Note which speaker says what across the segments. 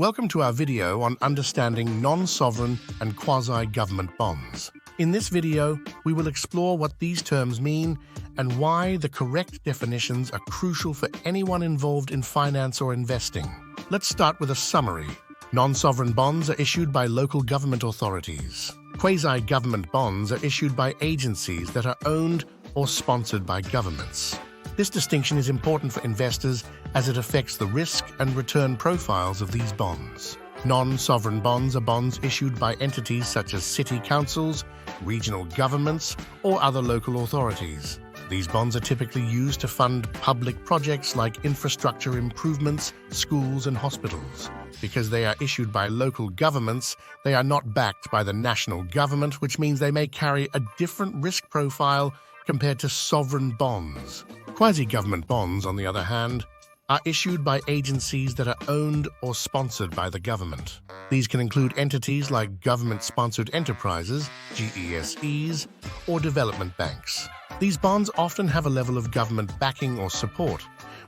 Speaker 1: Welcome to our video on understanding non-sovereign and quasi-government bonds. In this video, we will explore what these terms mean and why the correct definitions are crucial for anyone involved in finance or investing. Let's start with a summary. Non-sovereign bonds are issued by local government authorities. Quasi-government bonds are issued by agencies that are owned or sponsored by governments. This distinction is important for investors as it affects the risk and return profiles of these bonds. Non-sovereign bonds are bonds issued by entities such as city councils, regional governments, or other local authorities. These bonds are typically used to fund public projects like infrastructure improvements, schools, and hospitals. Because they are issued by local governments, they are not backed by the national government, which means they may carry a different risk profile compared to sovereign bonds. Quasi-government bonds, on the other hand, are issued by agencies that are owned or sponsored by the government. These can include entities like government-sponsored enterprises, GESEs, or development banks. These bonds often have a level of government backing or support,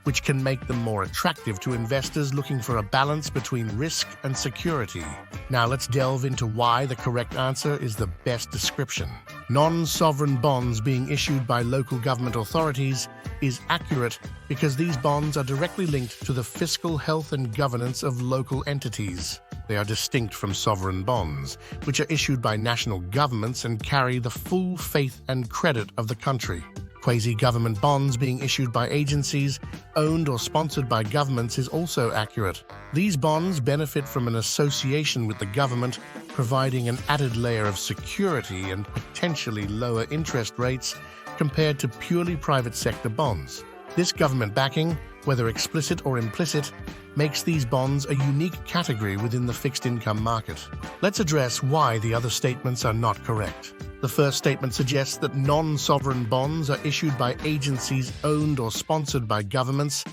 Speaker 1: which can make them more attractive to investors looking for a balance between risk and security. Now let's delve into why the correct answer is the best description. Non-sovereign bonds being issued by local government authorities is accurate because these bonds are directly linked to the fiscal health and governance of local entities. They are distinct from sovereign bonds, which are issued by national governments and carry the full faith and credit of the country. Quasi-government bonds being issued by agencies owned or sponsored by governments is also accurate. These bonds benefit from an association with the government, providing an added layer of security and potentially lower interest rates compared to purely private sector bonds. This government backing, whether explicit or implicit, makes these bonds a unique category within the fixed income market. Let's address why the other statements are not correct. The first statement suggests that non-sovereign bonds are issued by agencies owned or sponsored by governments,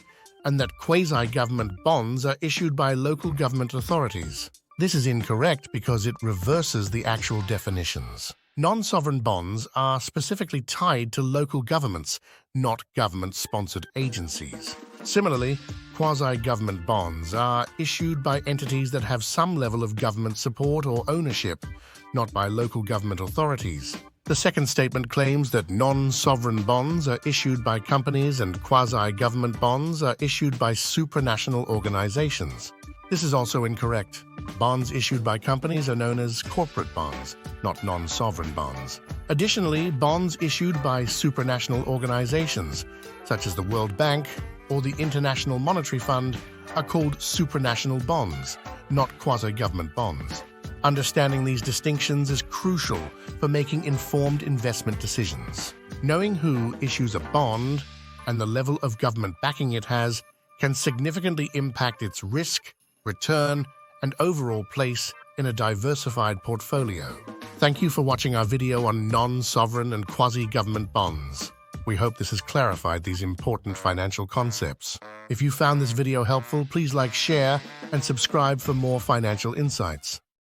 Speaker 1: and that quasi-government bonds are issued by local government authorities. This is incorrect because it reverses the actual definitions. Non-sovereign bonds are specifically tied to local governments, not government-sponsored agencies. Similarly, quasi-government bonds are issued by entities that have some level of government support or ownership, not by local government authorities. The second statement claims that non-sovereign bonds are issued by companies and quasi-government bonds are issued by supranational organizations. This is also incorrect. Bonds issued by companies are known as corporate bonds, not non-sovereign bonds. Additionally, bonds issued by supranational organizations, such as the World Bank or the International Monetary Fund, are called supranational bonds, not quasi-government bonds. Understanding these distinctions is crucial for making informed investment decisions. Knowing who issues a bond and the level of government backing it has can significantly impact its risk, return, and overall place in a diversified portfolio. Thank you for watching our video on non-sovereign and quasi-government bonds. We hope this has clarified these important financial concepts. If you found this video helpful, please like, share, and subscribe for more financial insights.